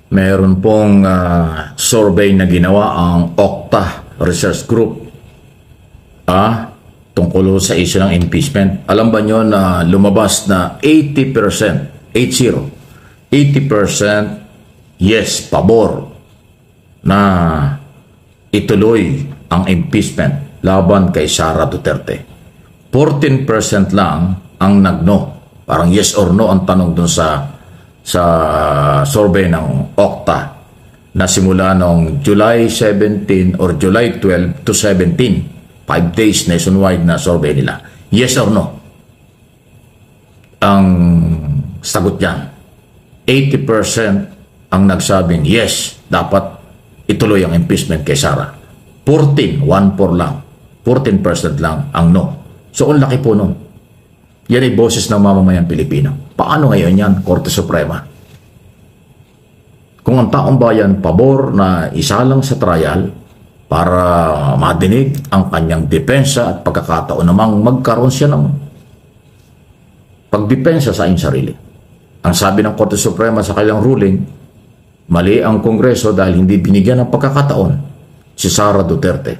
Meron pong survey na ginawa ang Okta Research Group tungkol sa issue ng impeachment. Alam ba nyo na lumabas na 80%, 80% yes, pabor na ituloy ang impeachment laban kay Sara Duterte. 14% lang ang nag-no. Parang yes or no ang tanong dun sa survey ng Okta na simula noong July 17 or July 12 to 17. 5 days nationwide na survey nila. Yes or no? Ang sagot niyan, 80% ang nagsabing yes, dapat ituloy ang impeachment kay Sara. 14 lang. 14% lang ang no. So, ang laki po nun. Yan ay boses ng mamamayang Pilipino. Paano ngayon yan, Korte Suprema? Kung ang taong bayan pabor na isa lang sa trial para madinig ang kanyang depensa at pagkakataon namang magkaroon siya ng pagdepensa sa inyong sarili. Ang sabi ng Korte Suprema sa kanilang ruling, mali ang Kongreso dahil hindi binigyan ng pagkakataon si Sara Duterte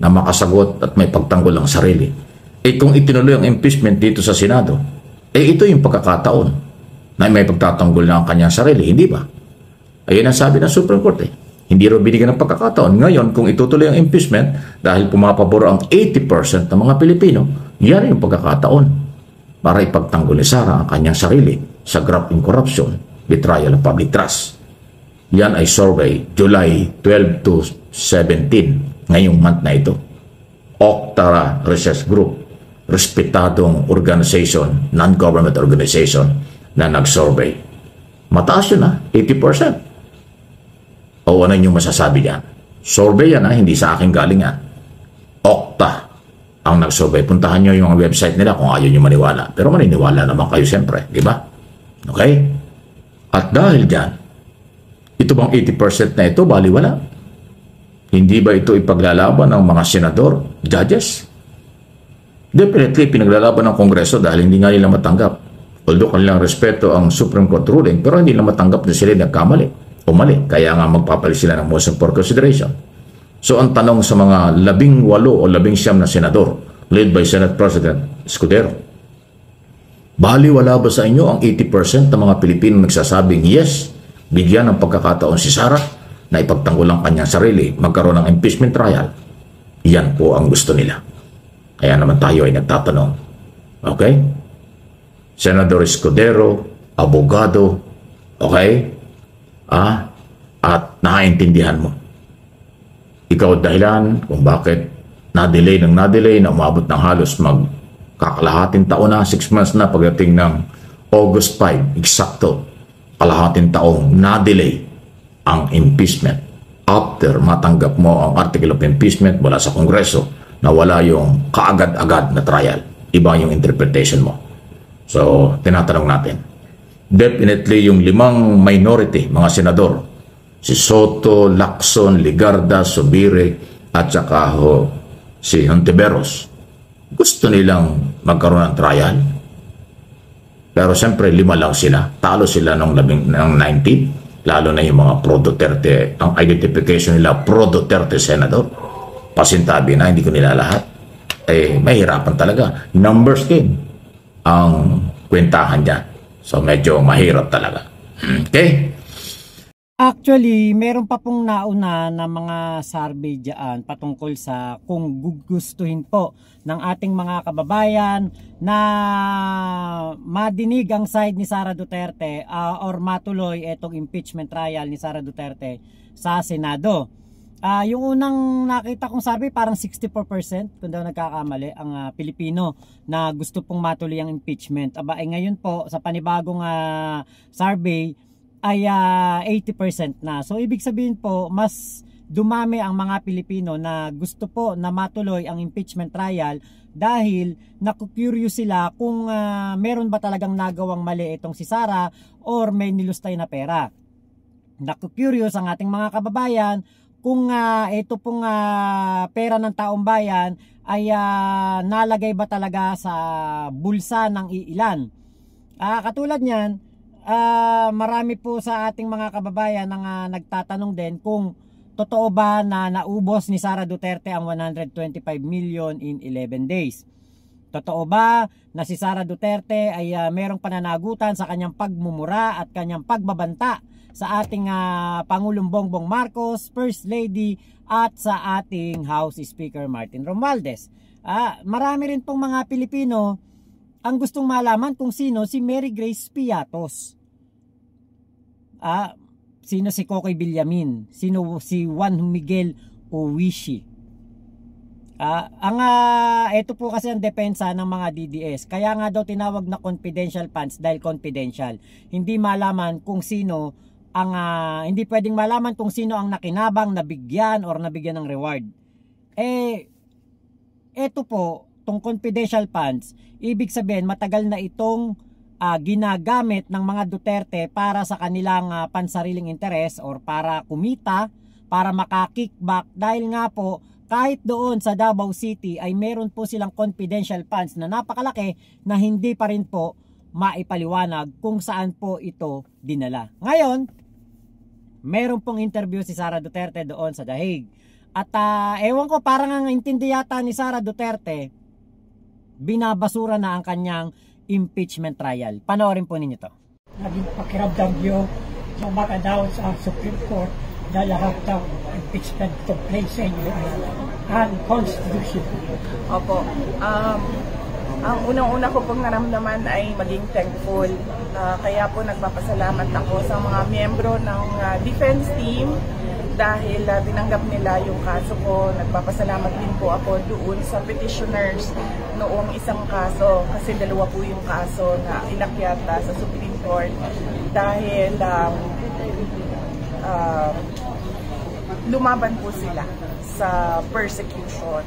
na makasagot at may pagtanggol ang sarili. Kung itinuloy ang impeachment dito sa Senado, ito yung pagkakataon na may pagtatanggol na ang kanyang sarili, hindi ba? Ayun ang sabi ng Supreme Court. Hindi rin binigyan ng pagkakataon. Ngayon, kung itutuloy ang impeachment dahil pumapabor ang 80% ng mga Pilipino, yan yung pagkakataon para ipagtanggol ni Sara ang kanyang sarili sa graft in corruption, betrayal of public trust. Yan ay survey July 12 to 17 ngayong month na ito. Okta Research Group, respetadong organization, non-government organization na nag-survey. Mataas yun 80%. O ano yung masasabi niyan? Survey yan hindi sa akin galing yan. Okta ang nag-survey. Puntahan nyo yung website nila kung ayaw nyo maniwala. Pero maniniwala naman kayo siyempre, di ba? Okay? At dahil dyan, ito bang 80% na ito, baliwala? Hindi ba ito ipaglalaban ng mga senador, judges? Definitely, pinaglalaban ng Kongreso dahil hindi nga nila matanggap. Although kanilang respeto ang Supreme Court ruling, pero hindi nila matanggap na sila nagkamali o mali. Kaya nga magpapalit sila ng motion for consideration. So ang tanong sa mga 18 o 19 na senador led by Senate President Escudero, baliwala ba sa inyo ang 80% ng mga Pilipino nagsasabing yes, bigyan ng pagkakataon si Sara na ipagtanggol ang kanyang sarili, magkaroon ng impeachment trial? Yan po ang gusto nila. Kaya naman tayo ay nagtatanong. Okay? Senador Escudero, abogado, okay? At nakaintindihan mo. Ikaw dahilan kung bakit na-delay na umabot ng halos magkakalahating taon na, 6 months na pagdating ng August 5, eksakto, kalahating taong na-delay ang impeachment after matanggap mo ang article of impeachment mula sa Kongreso na wala yung kaagad-agad na trial. Iba yung interpretation mo. So, tinatanong natin. Definitely yung 5 minority, mga senador, si Soto, Lacson, Ligarda, Subire, at saka si Hontiveros, gusto nilang magkaroon ng trial. Pero siyempre 5 lang sila. Talo sila ng 19, lalo na yung mga pro-Duterte, ang identification nila pro-Duterte senador. Pasintabi na, hindi ko nila lahat. Mahirapan talaga. Numbers game ang kwentahan dyan. So, medyo mahirap talaga. Okay? Actually, meron pa pong nauna na mga survey dyan patungkol sa kung gugustuhin po ng ating mga kababayan na madinig ang side ni Sara Duterte or matuloy itong impeachment trial ni Sara Duterte sa Senado. Yung unang nakita kong survey parang 64% kung daw nagkakamali ang Pilipino na gusto pong matuloy ang impeachment. Ngayon po sa panibagong survey ay 80% na. So ibig sabihin po mas dumami ang mga Pilipino na gusto po na matuloy ang impeachment trial dahil naku-curious sila kung meron ba talagang nagawang mali itong si Sara or may nilustay na pera. Naku-curious ang ating mga kababayan kung ito pong pera ng taong bayan ay nalagay ba talaga sa bulsa ng iilan. Katulad niyan, marami po sa ating mga kababayan na nagtatanong din kung totoo ba na naubos ni Sara Duterte ang 125 million in 11 days. Totoo ba na si Sara Duterte ay merong pananagutan sa kanyang pagmumura at kanyang pagbabanta sa ating Pangulong Bongbong Marcos, First Lady at sa ating House Speaker Martin Romualdez? Marami rin pong mga Pilipino ang gustong malaman kung sino si Mary Grace Piatos. Sino si Kokoy Villamin? Sino si Juan Miguel Owishi? Ito po kasi ang depensa ng mga DDS. Kaya nga daw tinawag na confidential funds dahil confidential. Hindi malaman kung sino ang hindi pwedeng malaman kung sino ang nakinabang, nabigyan or nabigyan ng reward. Ito po, tong confidential funds, ibig sabihin matagal na itong ginagamit ng mga Duterte para sa kanilang pansariling interes or para kumita, para makakickback, dahil nga po kahit doon sa Davao City ay meron po silang confidential funds na napakalaki na hindi pa rin po maipaliwanag kung saan po ito dinala. Ngayon, meron pong interview si Sara Duterte doon sa The Hague. At ewan ko, parang ang intindi yata ni Sara Duterte, binabasura na ang kanyang impeachment trial. Panoorin po ninyo to. Naging pakiramdam nyo na makadaw sa Supreme Court na lahat ng impeachment complaints sa inyo ay unconstitutional. Opo. Ang unang-una ko pong naramdaman ay maging thankful. Kaya po nagpapasalamat ako sa mga miyembro ng defense team dahil tinanggap nila yung kaso ko. Nagpapasalamat din po ako doon sa petitioners noong isang kaso kasi dalawa po yung kaso na inakyat sa Supreme Court dahil lumaban po sila sa persecution.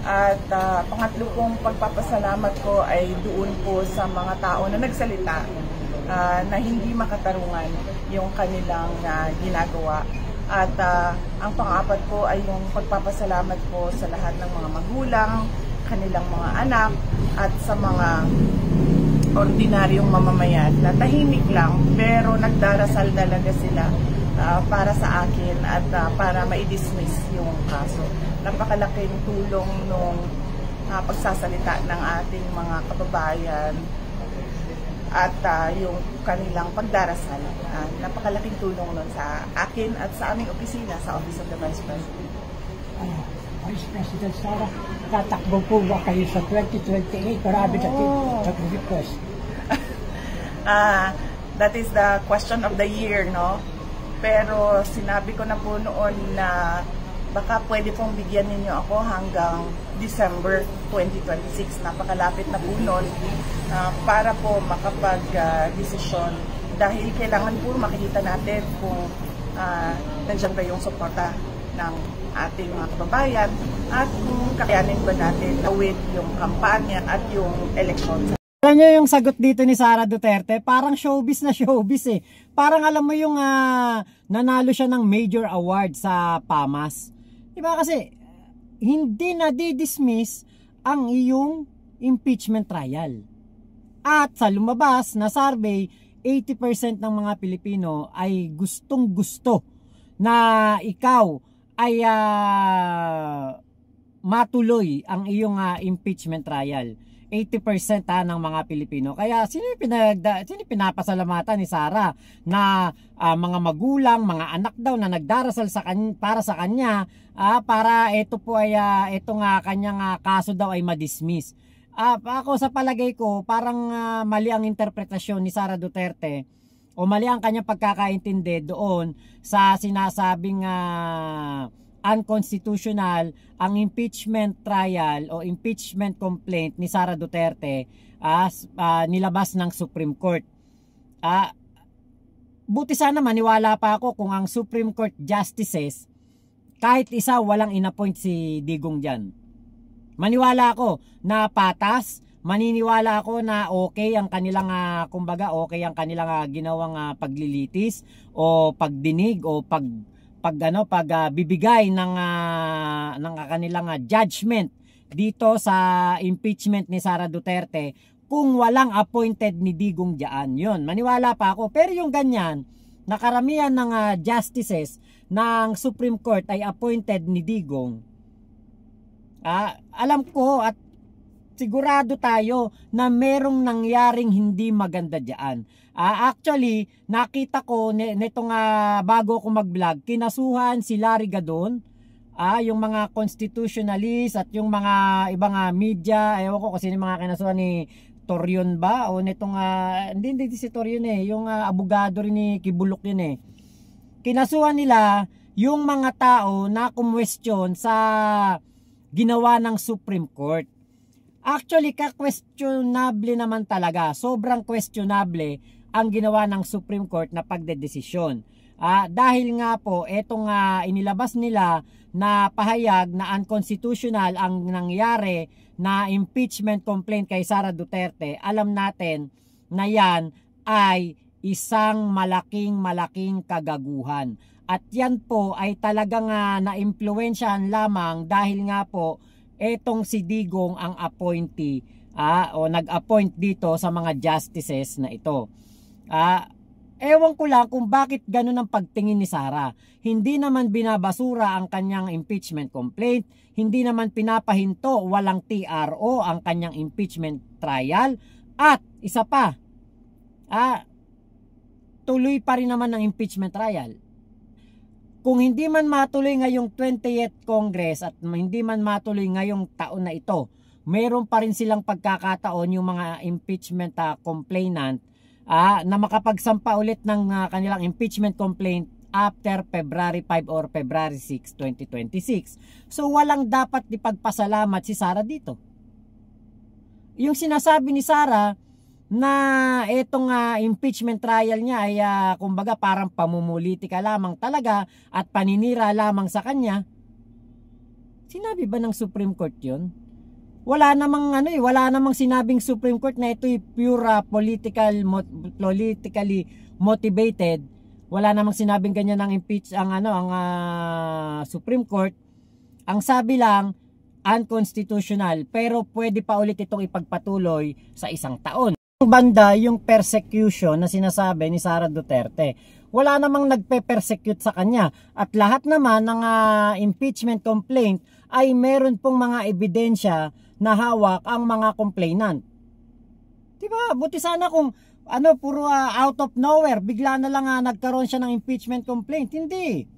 At pangatlo pong pagpapasalamat ko ay doon po sa mga tao na nagsalita na hindi makatarungan yung kanilang ginagawa. At ang pang-apat po ay yung pagpapasalamat ko sa lahat ng mga magulang, kanilang mga anak, at sa mga ordinaryong mamamayan na tahimik lang pero nagdarasal talaga sila para sa akin at para ma-dismiss yung kaso. Napakalaking tulong nung pagsasalita ng ating mga kababayan at yung kanilang pagdarasal. Napakalaking tulong nun sa akin at sa aming opisina sa Office of the Vice President. Vice President Sara, tatakbo po ba kayo sa 2028? Marami nag-request. That is the question of the year, no? Pero sinabi ko na po noon na baka pwede pong bigyan ninyo ako hanggang December 2026. Napakalapit na po nun para po makapag-desisyon dahil kailangan po makikita natin kung nandiyan ba yung suporta ng ating mga kababayan at kung kakayanin ba natin awit yung kampanya at yung eleksyon. Alam nyo yung sagot dito ni Sara Duterte, parang showbiz na showbiz eh. Parang alam mo yung nanalo siya ng major award sa PAMAS. Diba kasi hindi na di-dismiss ang iyong impeachment trial. At sa lumabas na survey, 80% ng mga Pilipino ay gustong-gusto na ikaw ay matuloy ang iyong impeachment trial. 80% ng mga Pilipino. Kaya sino pinapasalamatan ni Sara na mga magulang, mga anak daw na nagdarasal para sa kanya para ito po ay itong kanyang kaso daw ay madismiss. Ako sa palagay ko parang mali ang interpretasyon ni Sara Duterte o mali ang kanyang pagkakaintindi doon sa sinasabing unconstitutional ang impeachment trial o impeachment complaint ni Sara Duterte nilabas ng Supreme Court. Buti sana maniwala pa ako kung ang Supreme Court justices kahit isa walang inappoint si Digong dyan. Maniwala ako na patas, maniniwala ako na okay ang kanilang kumbaga okay ang kanilang ginawang paglilitis o pagdinig o pagbibigay ng kanilang judgment dito sa impeachment ni Sara Duterte kung walang appointed ni Digong diyan. Yun, maniwala pa ako. Pero yung ganyan, na karamihan ng justices ng Supreme Court ay appointed ni Digong, alam ko at sigurado tayo na merong nangyaring hindi maganda diyan. Actually, nakita ko nitong bago ko mag-vlog, kinasuhan si Larry Gadon, yung mga constitutionalists at yung mga ibang media, ewan ko kasi yung mga kinasuhan ni Torion ba o nitong hindi si Torion yung abogado rin ni Kibulok yun Kinasuhan nila yung mga tao na kumwestiyon sa ginawa ng Supreme Court. Actually, ka-questionable naman talaga. Sobrang questionable ang ginawa ng Supreme Court na pagdedesisyon. Dahil nga po, etong inilabas nila na pahayag na unconstitutional ang nangyari na impeachment complaint kay Sara Duterte, alam natin na yan ay isang malaking kagaguhan. At yan po ay talagang na-impluwensyahan lamang dahil nga po etong si Digong ang appointee o nag-appoint dito sa mga justices na ito. Ewan ko lang kung bakit ganun ang pagtingin ni Sara. Hindi naman binabasura ang kanyang impeachment complaint, hindi naman pinapahinto, walang TRO ang kanyang impeachment trial, at isa pa, tuloy pa rin naman ang impeachment trial. Kung hindi man matuloy ngayong 20th Congress at hindi man matuloy ngayong taon na ito, mayroon pa rin silang pagkakataon yung mga impeachment complainant na makapagsampa ulit ng kanilang impeachment complaint after February 5 or February 6, 2026. So walang dapat ipagpasalamat si Sara dito. Yung sinasabi ni Sara na itong impeachment trial niya ay kumbaga parang pamumulitika lamang talaga at paninira lamang sa kanya. Sinabi ba ng Supreme Court yun? Wala namang wala namang sinabing Supreme Court na ito'y pure politically motivated. Wala namang sinabing ganyan ng impeach ang Supreme Court. Ang sabi lang unconstitutional, pero pwede pa ulit itong ipagpatuloy sa isang taon. Banda yung persecution na sinasabi ni Sara Duterte. Wala namang nagpe-persecute sa kanya at lahat naman ng impeachment complaint ay meron pong mga ebidensya na hawak ang mga complainant. Diba? Buti sana kung puro out of nowhere, bigla na lang nagkaroon siya ng impeachment complaint. Hindi.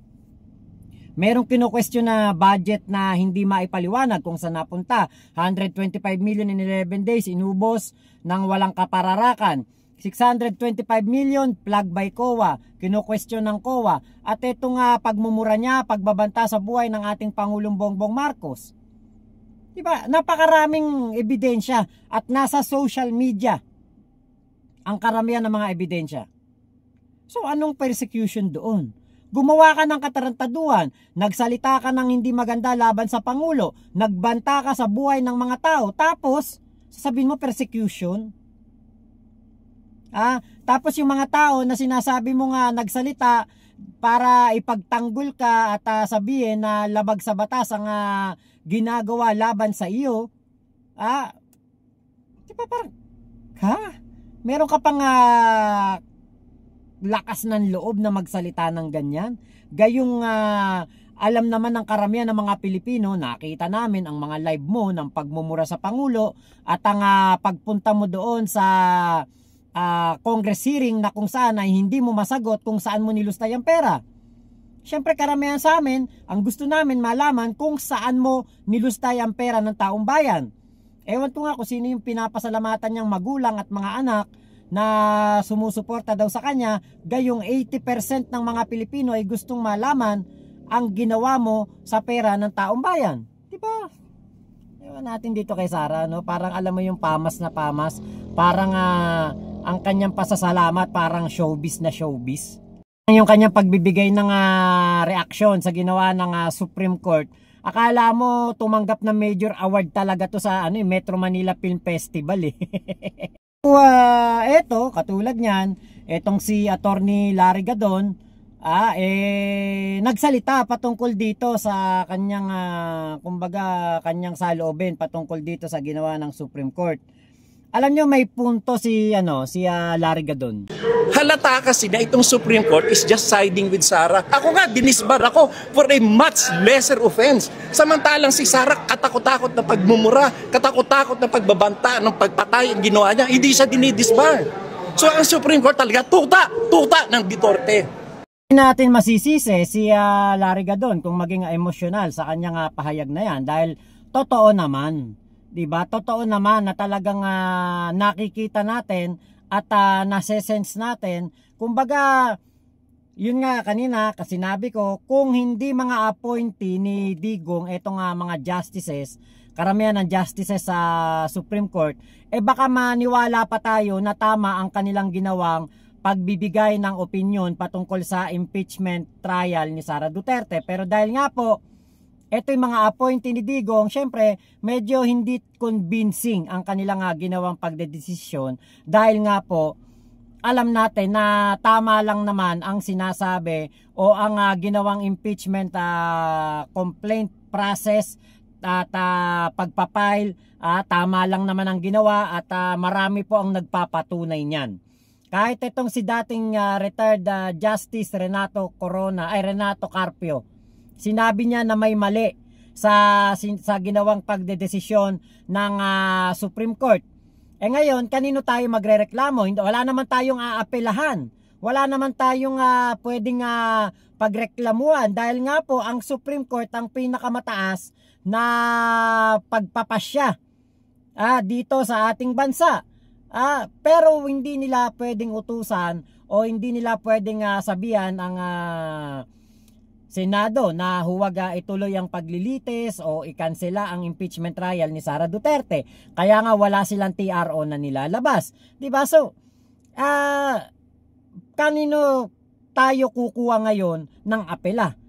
Merong kino-question na budget na hindi maipaliwanag kung saan napunta. 125 million in 11 days, inubos ng walang kapararakan. 625 million plug by COA, kino-question ng COA. At itong pagmumura niya, pagbabanta sa buhay ng ating Pangulong Bongbong Marcos. Diba? Napakaraming ebidensya at nasa social media ang karamihan ng mga ebidensya. So anong persecution doon? Gumawa ka ng katarantaduhan, nagsalita ka ng hindi maganda laban sa Pangulo, nagbanta ka sa buhay ng mga tao, tapos sasabihin mo persecution? Tapos yung mga tao na sinasabi mo nga nagsalita para ipagtanggol ka at sabihin na labag sa batas ang ginagawa laban sa iyo, di ba parang, meron ka pang lakas ng loob na magsalita ng ganyan? Gayong alam naman ng karamihan ng mga Pilipino, nakita namin ang mga live mo ng pagmumura sa Pangulo at ang pagpunta mo doon sa Congress hearing na kung saan ay hindi mo masagot kung saan mo nilustay ang pera. Siyempre karamihan sa amin, ang gusto namin malaman kung saan mo nilustay ang pera ng taong bayan. Ewan ko nga kung sino yung pinapasalamatan niyang magulang at mga anak na sumusuporta daw sa kanya, gayong 80% ng mga Pilipino ay gustong malaman ang ginawa mo sa pera ng taong bayan. Diba? Ewan natin dito kay Sara, parang alam mo yung pamas na pamas, parang ang kanyang pasasalamat parang showbiz na showbiz. Yung kanyang pagbibigay ng reaksyon sa ginawa ng Supreme Court, akala mo tumanggap ng major award talaga to sa Metro Manila Film Festival Eto, katulad niyan, etong si Attorney Larry Gadon, nagsalita patungkol dito sa kanyang, kumbaga, kanyang saloobin patungkol dito sa ginawa ng Supreme Court. Alam nyo, may punto si Larry Gadon. Halata kasi na itong Supreme Court is just siding with Sara. Ako nga, dinisbar ako for a much lesser offense. Samantalang si Sara katakot-takot na pagmumura, katakot-takot na pagbabanta, ng pagpatay ang ginawa niya, hindi siya dinidisbar. So ang Supreme Court talaga, tuta ng Duterte. Hindi natin masisisi si Larry Gadon kung maging emosyonal sa kanyang pahayag na yan dahil totoo naman. Diba? Totoo naman na talagang nakikita natin at nase-sense natin. Kumbaga, yun nga kanina kasi sinabi ko, kung hindi mga appointee ni Digong etong mga justices, karamihan ng justices sa Supreme Court, baka maniwala pa tayo na tama ang kanilang ginawang pagbibigay ng opinion patungkol sa impeachment trial ni Sara Duterte. Pero dahil nga po, ito yung mga appointee ni Digong, syempre medyo hindi convincing ang kanilang ginawang pagdedesisyon dahil nga po alam natin na tama lang naman ang sinasabi o ang ginawang impeachment complaint process at pagpapile, tama lang naman ang ginawa at marami po ang nagpapatunay niyan. Kahit itong si dating retired Justice Renato Carpio, sinabi niya na may mali sa ginawang pagdedesisyon ng Supreme Court. Ngayon, kanino tayo magrereklamo? Wala naman tayong aapelahan. Wala naman tayong pwedeng pagreklamuhan dahil nga po ang Supreme Court ang pinakamataas na pagpapasya dito sa ating bansa. Pero hindi nila pwedeng utusan o hindi nila pwedeng sabihan ang Senado na huwag ituloy ang paglilitis o ikansela ang impeachment trial ni Sara Duterte. Kaya nga wala silang TRO na nilalabas. Diba? So, kanino tayo kukuha ngayon ng apela?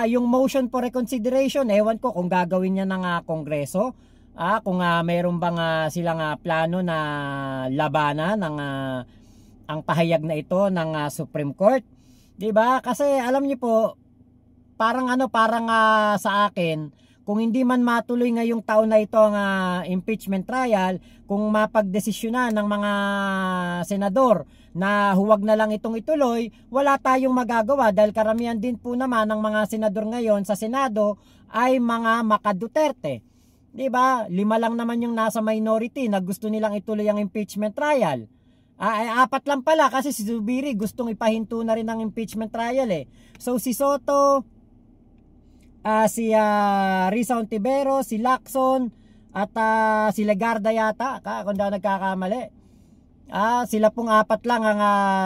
Yung motion for reconsideration, ewan ko kung gagawin niya ng Kongreso. Kung mayroon bang silang plano na labanan ng ang pahayag na ito ng Supreme Court. Diba? Kasi alam niyo po, parang sa akin, kung hindi man matuloy ngayong taon na ito ang impeachment trial, kung mapagdesisyonan ng mga senador na huwag na lang itong ituloy, wala tayong magagawa dahil karamihan din po naman ng mga senador ngayon sa Senado ay mga maka-Duterte. Diba? 5 lang naman yung nasa minority na gusto nilang ituloy ang impeachment trial. 4 lang pala kasi si Zubiri gustong ipahinto na rin ang impeachment trial So si Soto, si Risa Ontivero, si Lacson at si Legarda yata, kung daw nagkakamali. Sila pong 4 lang ang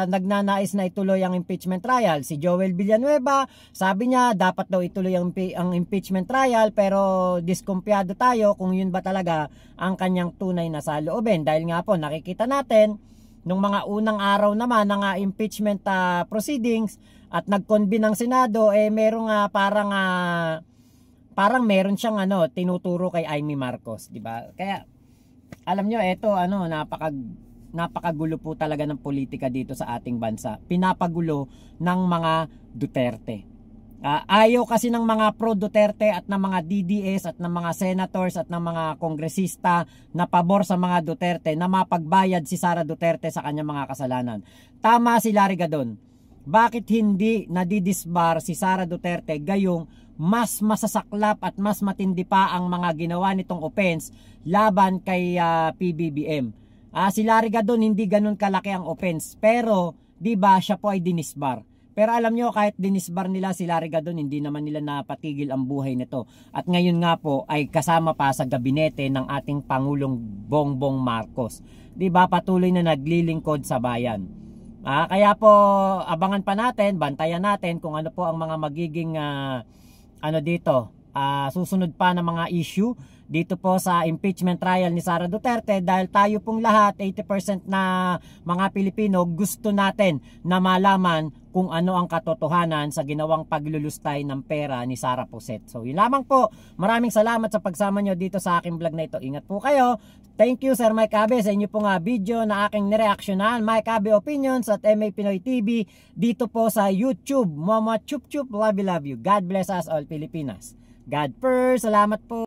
nagnanais na ituloy ang impeachment trial. Si Joel Villanueva, sabi niya dapat daw ituloy ang impeachment trial pero diskumpiyado tayo kung yun ba talaga ang kanyang tunay na saloobin. Dahil nga po nakikita natin nung mga unang araw naman ng impeachment proceedings at nag-convene ng Senado, merong parang meron siyang tinuturo kay Amy Marcos, di ba? Kaya alam nyo, eto napakagulo po talaga ng politika dito sa ating bansa. Pinapagulo ng mga Duterte. Ayaw kasi ng mga pro-Duterte at ng mga DDS at ng mga senators at ng mga kongresista na pabor sa mga Duterte na mapagbayad si Sara Duterte sa kanyang mga kasalanan. Tama si Larry Gadon. Bakit hindi nadidisbar si Sara Duterte gayong mas masasaklap at mas matindi pa ang mga ginawa nitong offense laban kay PBBM? Si Larry Gadon hindi ganun kalaki ang offense pero di ba siya po ay dinisbar. Pero alam nyo, kahit dinisbar nila si Larry Gadon, hindi naman nila napatigil ang buhay nito. At ngayon nga po ay kasama pa sa gabinete ng ating Pangulong Bongbong Marcos. Di ba patuloy na naglilingkod sa bayan. Kaya po abangan pa natin, bantayan natin kung ano po ang mga magiging susunod pa na mga issue dito po sa impeachment trial ni Sara Duterte dahil tayo pong lahat 80% na mga Pilipino gusto natin na malaman kung ano ang katotohanan sa ginawang paglulustay ng pera ni Sara Poset. So yun lamang po. Maraming salamat sa pagsama nyo dito sa aking vlog na ito. Ingat po kayo. Thank you Sir Mike Abe sa inyo pong video na aking nireaksyonan. Mike Abe Opinions at MA Pinoy TV dito po sa YouTube. Mama Chup Chup, love you, love you. God bless us all Pilipinas. God first. Salamat po.